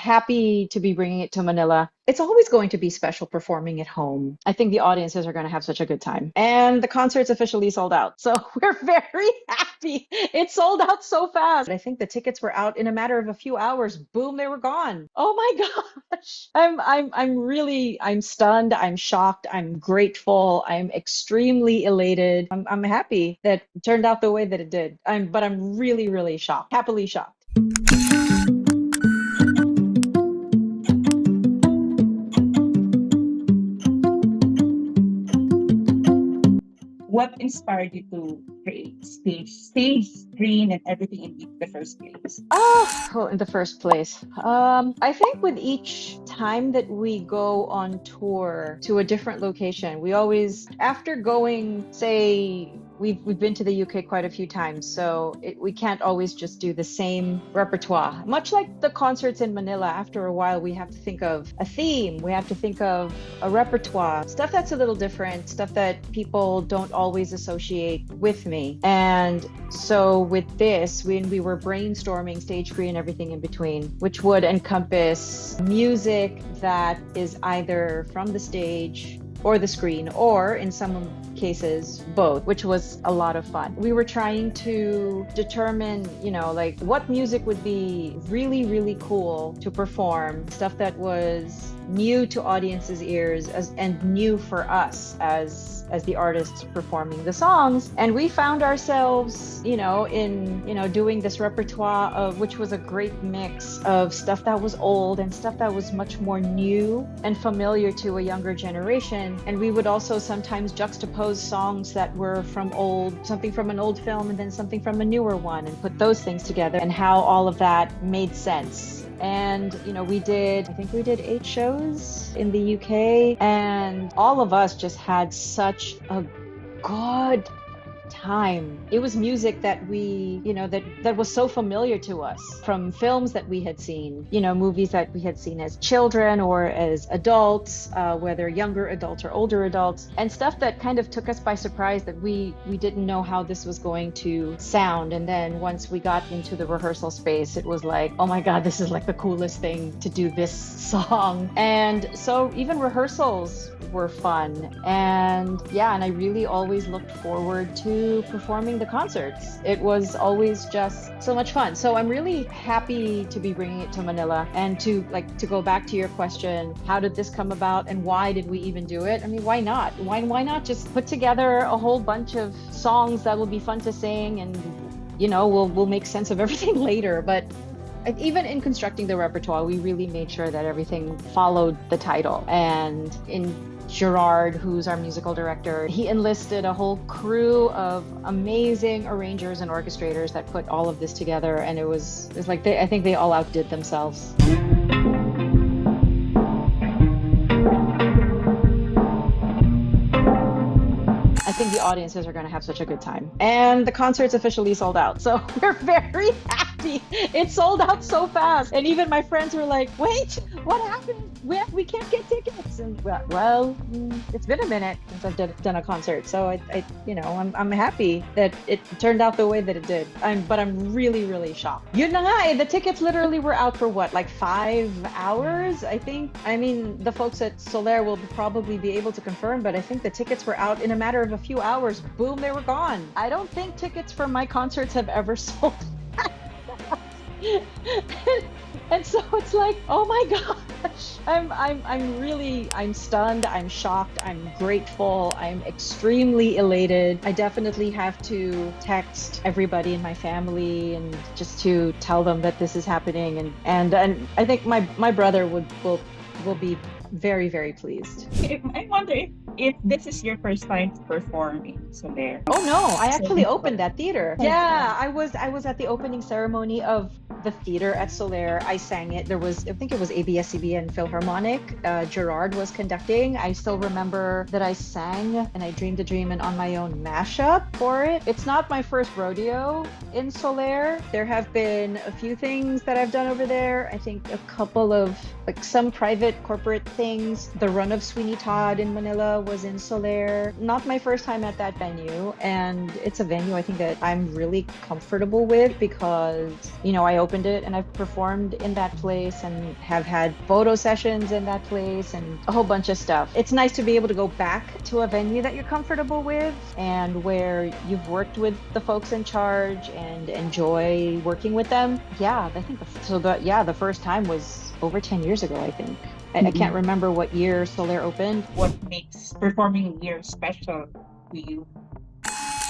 happy to be bringing it to Manila. It's always going to be special performing at home. I think the audiences are going to have such a good time. And the concert's officially sold out. So we're very happy. It sold out so fast. I think the tickets were out in a matter of a few hours. Boom, they were gone. Oh my gosh. I'm stunned. I'm shocked. I'm grateful. I'm extremely elated. I'm happy that it turned out the way that it did. But I'm really, really shocked. Happily shocked. What inspired you to create stage, screen, and everything in the first place? Oh, well, in the first place. I think with each time that we go on tour to a different location, we always, after going, say, we've been to the UK quite a few times, so we can't always just do the same repertoire. Much like the concerts in Manila, after a while, we have to think of a theme. We have to think of a repertoire, stuff that's a little different, stuff that people don't always associate with me. And so with this, when we were brainstorming stage crew and everything in between, which would encompass music that is either from the stage or the screen, or in some cases, both, which was a lot of fun. We were trying to determine, like what music would be really, really cool to perform, stuff that was new to audiences' ears and new for us as the artists performing the songs. And we found ourselves, in doing this repertoire of which was a great mix of stuff that was old and stuff that was much more new and familiar to a younger generation. And we would also sometimes juxtapose songs that were something from an old film and then something from a newer one, and put those things together and how all of that made sense. And, I think we did 8 shows in the UK, and all of us just had such a good time. It was music that we, that was so familiar to us from films that we had seen, movies that we had seen as children or as adults, whether younger adults or older adults, and stuff that kind of took us by surprise that we didn't know how this was going to sound. And then once we got into the rehearsal space, it was like, oh my God, this is like the coolest thing to do this song. And so even rehearsals were fun. And I really always looked forward to performing the concerts. It was always just so much fun. So I'm really happy to be bringing it to Manila. And to go back to your question, how did this come about and why did we even do it? I mean, why not? Why not just put together a whole bunch of songs that will be fun to sing, and we'll make sense of everything later. But even in constructing the repertoire, we really made sure that everything followed the title. And in Gerard, who's our musical director, he enlisted a whole crew of amazing arrangers and orchestrators that put all of this together. And it was like I think they all outdid themselves. I think the audiences are going to have such a good time. And the concert's officially sold out. So we're very happy. It sold out so fast. And even my friends were like, wait, what happened? We can't get tickets. And it's been a minute since I've done a concert. So I'm happy that it turned out the way that it did. But I'm really, really shocked. Yun na nga eh, the tickets literally were out for what, like 5 hours, I think. I mean, the folks at Solaire will probably be able to confirm, but I think the tickets were out in a matter of a few hours. Boom, they were gone. I don't think tickets for my concerts have ever sold. And so it's like, oh my gosh, I'm stunned, I'm shocked, I'm grateful, I'm extremely elated. I definitely have to text everybody in my family and just to tell them that this is happening, and I think my brother will be very, very pleased. I wonder if this is your first time to perform in Solaire. Oh no, I actually opened that theater. Yeah, I was at the opening ceremony of the theater at Solaire. I sang it. I think it was ABS-CBN Philharmonic. Gerard was conducting. I still remember that I sang and I Dreamed a Dream and On My Own mashup for it. It's not my first rodeo in Solaire. There have been a few things that I've done over there. I think a couple of some private corporate things. The run of Sweeney Todd in Manila was in Solaire. Not my first time at that venue, and it's a venue I think that I'm really comfortable with because, I opened it and I've performed in that place and have had photo sessions in that place and a whole bunch of stuff. It's nice to be able to go back to a venue that you're comfortable with and where you've worked with the folks in charge and enjoy working with them. Yeah, I think the first time was over 10 years ago, I think. I can't remember what year Solaire opened. What makes performing here special to you?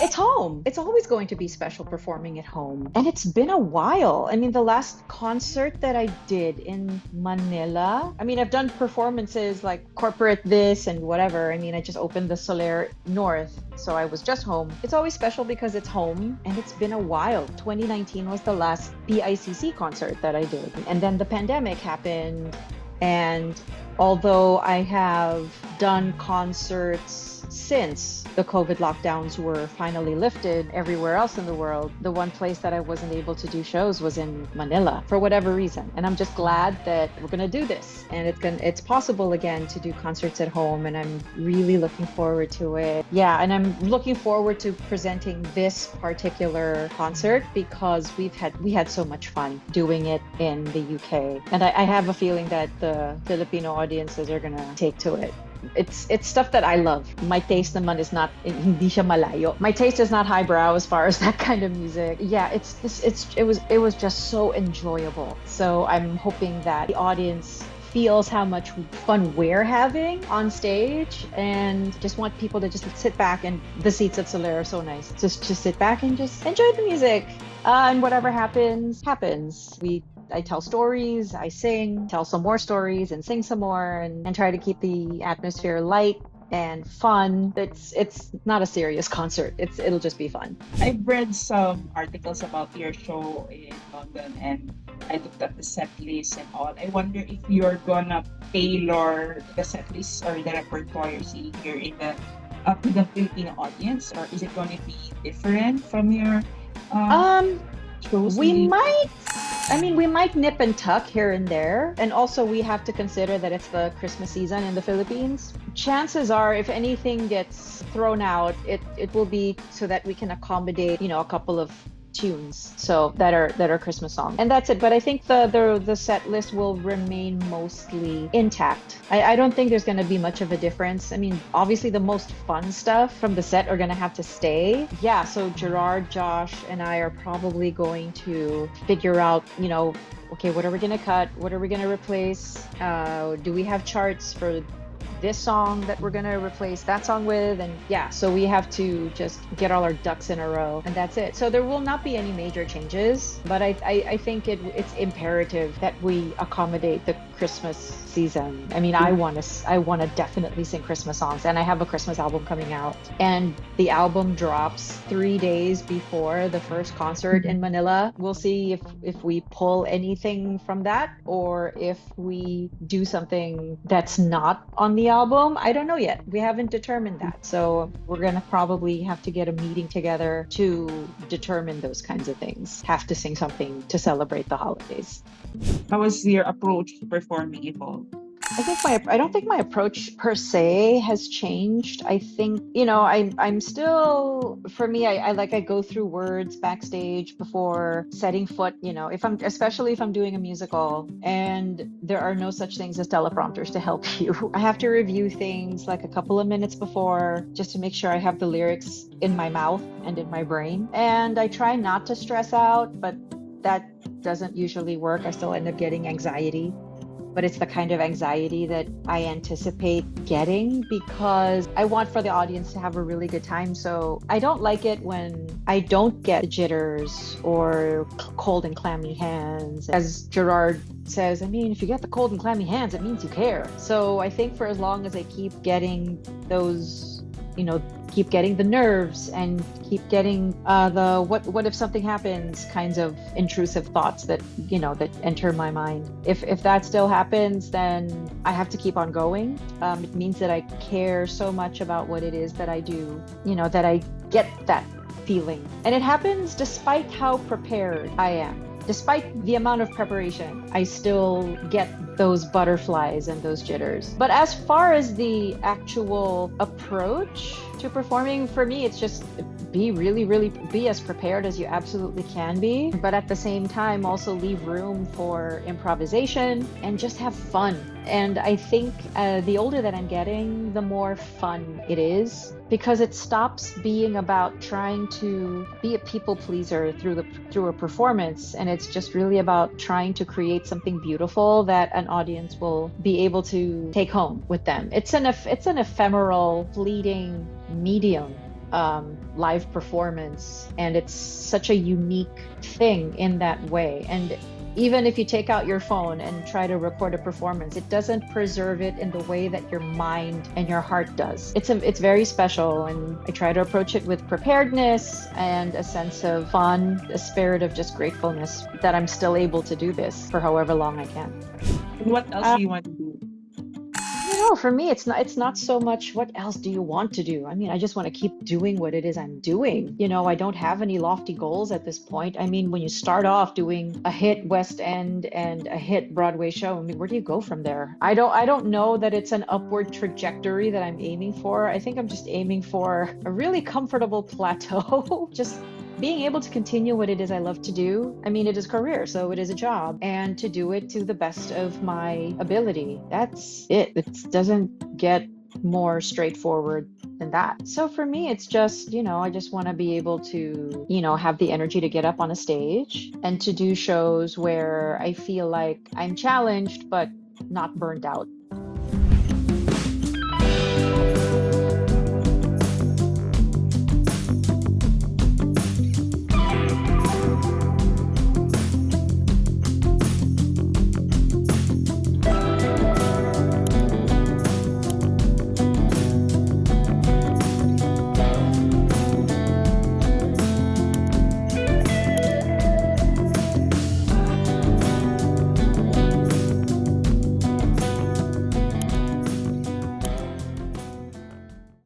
It's home. It's always going to be special performing at home. And it's been a while. I mean, the last concert that I did in Manila, I've done performances like corporate this and whatever. I just opened the Solaire North, so I was just home. It's always special because it's home, and it's been a while. 2019 was the last PICC concert that I did. And then the pandemic happened. And although I have done concerts since the COVID lockdowns were finally lifted everywhere else in the world, the one place that I wasn't able to do shows was in Manila for whatever reason. And I'm just glad that we're going to do this, and it's possible again to do concerts at home, and I'm really looking forward to it. Yeah, and I'm looking forward to presenting this particular concert because we had so much fun doing it in the UK. And I have a feeling that the Filipino audiences are going to take to it. It's stuff that I love. My taste naman is not, hindi siya malayo. My taste is not highbrow as far as that kind of music. Yeah, it was just so enjoyable. So I'm hoping that the audience feels how much fun we're having on stage, and just want people to just sit back, and the seats at Solaire are so nice. Just sit back and just enjoy the music. And whatever happens. I tell stories, I sing, tell some more stories and sing some more, and try to keep the atmosphere light and fun. It's not a serious concert. It'll just be fun. I've read some articles about your show in London, and I looked at the set list and all. I wonder if you're gonna tailor the set list or the repertoire you're seeing here in to the Filipino audience, or is it going to be different from your shows? We might nip and tuck here and there. And also we have to consider that it's the Christmas season in the Philippines. Chances are, if anything gets thrown out, it will be so that we can accommodate, a couple of tunes so that are Christmas songs, and that's it. But I think the set list will remain mostly intact. I don't think there's going to be much of a difference. Obviously the most fun stuff from the set are going to have to stay. Yeah, so Gerard, Josh, and I are probably going to figure out, okay, what are we going to cut? What are we going to replace? Do we have charts for this song that we're going to replace that song with? And yeah, so we have to just get all our ducks in a row, and that's it. So there will not be any major changes, but I think it's imperative that we accommodate the Christmas season. I want to definitely sing Christmas songs, and I have a Christmas album coming out, and the album drops 3 days before the first concert in Manila. We'll see if we pull anything from that, or if we do something that's not on the album. I don't know yet. We haven't determined that. So we're going to probably have to get a meeting together to determine those kinds of things. Have to sing something to celebrate the holidays. How has your approach to performing evolved? I don't think my approach per se has changed. I think, I'm still, for me, I go through words backstage before setting foot, especially if I'm doing a musical and there are no such things as teleprompters to help you. I have to review things like a couple of minutes before, just to make sure I have the lyrics in my mouth and in my brain. And I try not to stress out, but that doesn't usually work. I still end up getting anxiety. But it's the kind of anxiety that I anticipate getting because I want for the audience to have a really good time. So I don't like it when I don't get jitters or cold and clammy hands. As Gerard says, if you get the cold and clammy hands, it means you care. So I think for as long as I keep getting those, keep getting the nerves and keep getting the what if something happens kinds of intrusive thoughts that that enter my mind. If that still happens, then I have to keep on going. It means that I care so much about what it is that I do, that I get that feeling. And it happens despite how prepared I am. despite the amount of preparation, I still get those butterflies and those jitters. But as far as the actual approach to performing, for me, it's just be really be as prepared as you absolutely can be, but at the same time also leave room for improvisation and just have fun. And I think the older that I'm getting, the more fun it is, because it stops being about trying to be a people pleaser through a performance, and it's just really about trying to create something beautiful that an audience will be able to take home with them. It's an ephemeral, fleeting medium, live performance, and it's such a unique thing in that way. And even if you take out your phone and try to record a performance, it doesn't preserve it in the way that your mind and your heart does. It's very special, and I try to approach it with preparedness and a sense of fun, a spirit of just gratefulness that I'm still able to do this for however long I can. And what else do you want to do? For me, it's not so much what else do you want to do. I mean, I just want to keep doing what it is I'm doing. I don't have any lofty goals at this point. I mean, when you start off doing a hit West End and a hit Broadway show, I mean, where do you go from there? I don't know that it's an upward trajectory that I'm aiming for. I think I'm just aiming for a really comfortable plateau. Just being able to continue what it is I love to do. I mean, it is a career, so it is a job, and to do it to the best of my ability. That's it. It doesn't get more straightforward than that. So for me, it's just, I just want to be able to, have the energy to get up on a stage and to do shows where I feel like I'm challenged, but not burnt out.